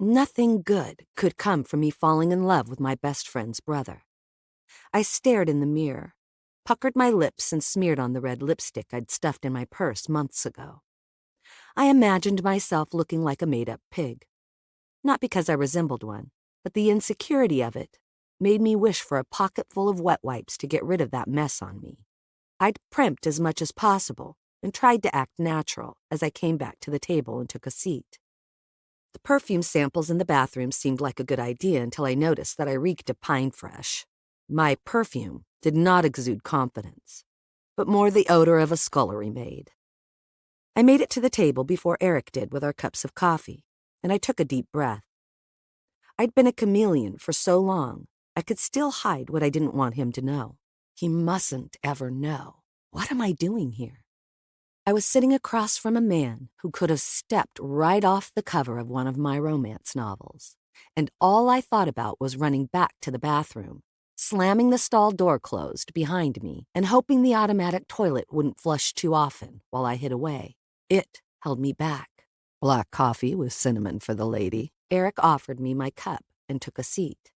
Nothing good could come from me falling in love with my best friend's brother. I stared in the mirror, puckered my lips, and smeared on the red lipstick I'd stuffed in my purse months ago. I imagined myself looking like a made-up pig. Not because I resembled one, but the insecurity of it made me wish for a pocket full of wet wipes to get rid of that mess on me. I'd primped as much as possible and tried to act natural as I came back to the table and took a seat. The perfume samples in the bathroom seemed like a good idea until I noticed that I reeked of pine fresh. My perfume did not exude confidence, but more the odor of a scullery maid. I made it to the table before Eric did with our cups of coffee, and I took a deep breath. I'd been a chameleon for so long, I could still hide what I didn't want him to know. He mustn't ever know. What am I doing here? I was sitting across from a man who could have stepped right off the cover of one of my romance novels, and all I thought about was running back to the bathroom, slamming the stall door closed behind me, and hoping the automatic toilet wouldn't flush too often while I hid away. It held me back. Black coffee with cinnamon for the lady. Eric offered me my cup and took a seat.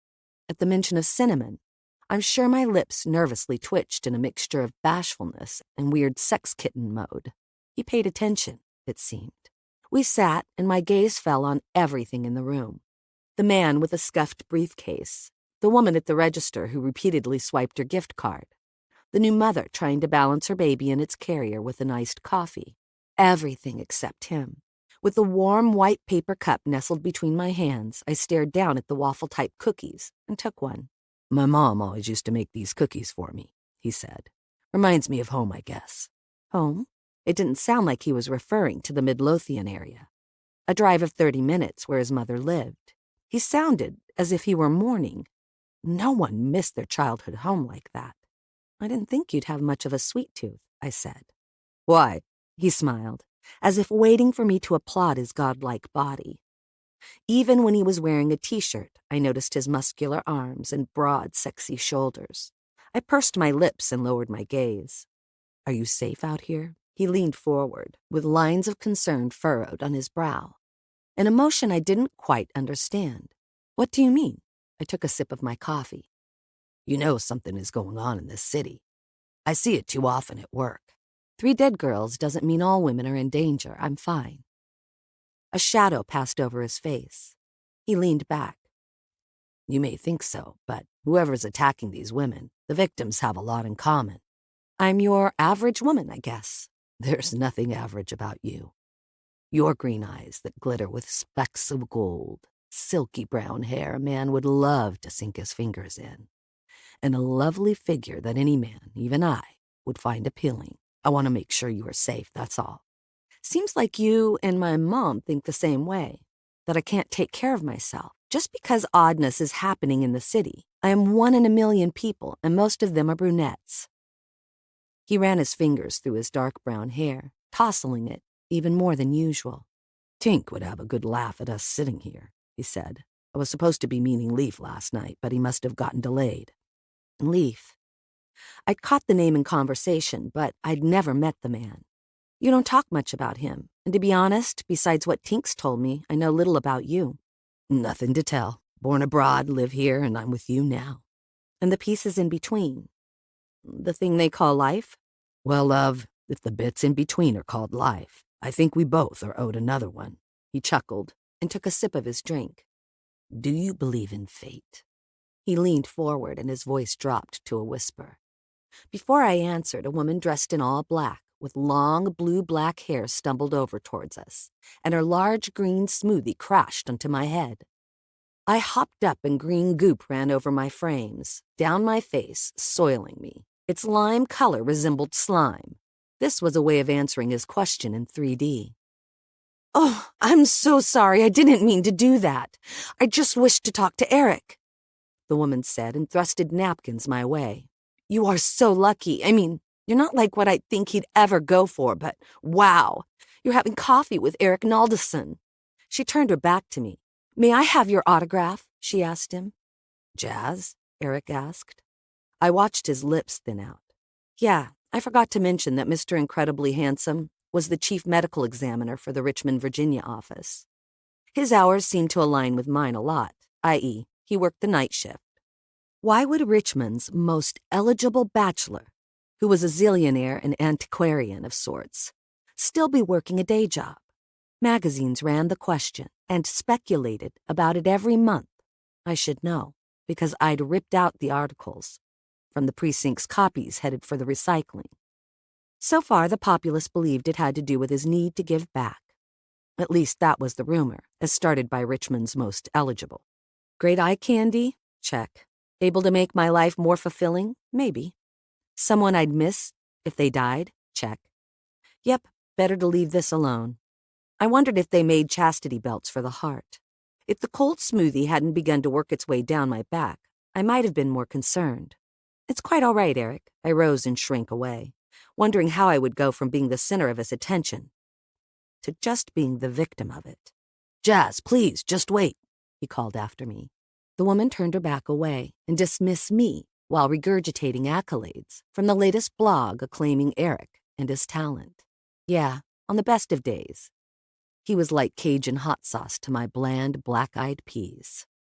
At the mention of cinnamon, I'm sure my lips nervously twitched in a mixture of bashfulness and weird sex kitten mode. He paid attention, it seemed. We sat, and my gaze fell on everything in the room. The man with a scuffed briefcase, the woman at the register who repeatedly swiped her gift card, the new mother trying to balance her baby in its carrier with an iced coffee. Everything except him. With the warm white paper cup nestled between my hands, I stared down at the waffle-type cookies and took one. "My mom always used to make these cookies for me," he said. "Reminds me of home, I guess." Home? It didn't sound like he was referring to the Midlothian area. A drive of 30 minutes where his mother lived. He sounded as if he were mourning. No one missed their childhood home like that. "I didn't think you'd have much of a sweet tooth," I said. "Why?" He smiled, as if waiting for me to applaud his godlike body. Even when he was wearing a t-shirt, I noticed his muscular arms and broad, sexy shoulders. I pursed my lips and lowered my gaze. "Are you safe out here?" He leaned forward, with lines of concern furrowed on his brow, an emotion I didn't quite understand. "What do you mean?" I took a sip of my coffee. "You know something is going on in this city. I see it too often at work. 3 dead girls doesn't mean all women are in danger. I'm fine." A shadow passed over his face. He leaned back. "You may think so, but whoever's attacking these women, the victims have a lot in common. I'm your average woman, I guess. There's nothing average about you. Your green eyes that glitter with specks of gold, silky brown hair a man would love to sink his fingers in, and a lovely figure that any man, even I, would find appealing. I want to make sure you are safe, that's all. Seems like you and my mom think the same way, that I can't take care of myself. Just because oddness is happening in the city, I am 1 in a million people, and most of them are brunettes." He ran his fingers through his dark brown hair, tousling it even more than usual. "Tink would have a good laugh at us sitting here," he said. "I was supposed to be meeting Leaf last night, but he must have gotten delayed." Leaf. I'd caught the name in conversation, but I'd never met the man. You don't talk much about him, and to be honest, besides what Tink's told me, I know little about you. "Nothing to tell. Born abroad, live here, and I'm with you now." "And the pieces in between? The thing they call life?" "Well, love, if the bits in between are called life, I think we both are owed another one." He chuckled and took a sip of his drink. "Do you believe in fate?" He leaned forward and his voice dropped to a whisper. Before I answered, a woman dressed in all black, with long blue-black hair stumbled over towards us, and her large green smoothie crashed onto my head. I hopped up and green goop ran over my frames, down my face, soiling me. Its lime color resembled slime. This was a way of answering his question in 3D. "Oh, I'm so sorry. I didn't mean to do that. I just wished to talk to Eric," the woman said and thrusted napkins my way. "You are so lucky. I mean, you're not like what I'd think he'd ever go for, but wow, you're having coffee with Eric Naldeson." She turned her back to me. "May I have your autograph?" she asked him. "Jazz?" Eric asked. I watched his lips thin out. "Yeah, I forgot to mention that Mr. Incredibly Handsome was the chief medical examiner for the Richmond, Virginia office. His hours seemed to align with mine a lot, i.e., he worked the night shift. Why would Richmond's most eligible bachelor, who was a zillionaire and antiquarian of sorts, still be working a day job? Magazines ran the question and speculated about it every month. I should know, because I'd ripped out the articles from the precinct's copies headed for the recycling. So far, the populace believed it had to do with his need to give back. At least that was the rumor, as started by Richmond's most eligible. Great eye candy? Check. Able to make my life more fulfilling? Maybe. Someone I'd miss if they died? Check. Yep, better to leave this alone. I wondered if they made chastity belts for the heart. If the cold smoothie hadn't begun to work its way down my back, I might have been more concerned. It's quite all right, Eric. I rose and shrank away, wondering how I would go from being the center of his attention to just being the victim of it. Jazz, please, just wait, he called after me. The woman turned her back away and dismissed me while regurgitating accolades from the latest blog acclaiming Eric and his talent. Yeah, on the best of days, he was like Cajun hot sauce to my bland, black-eyed peas.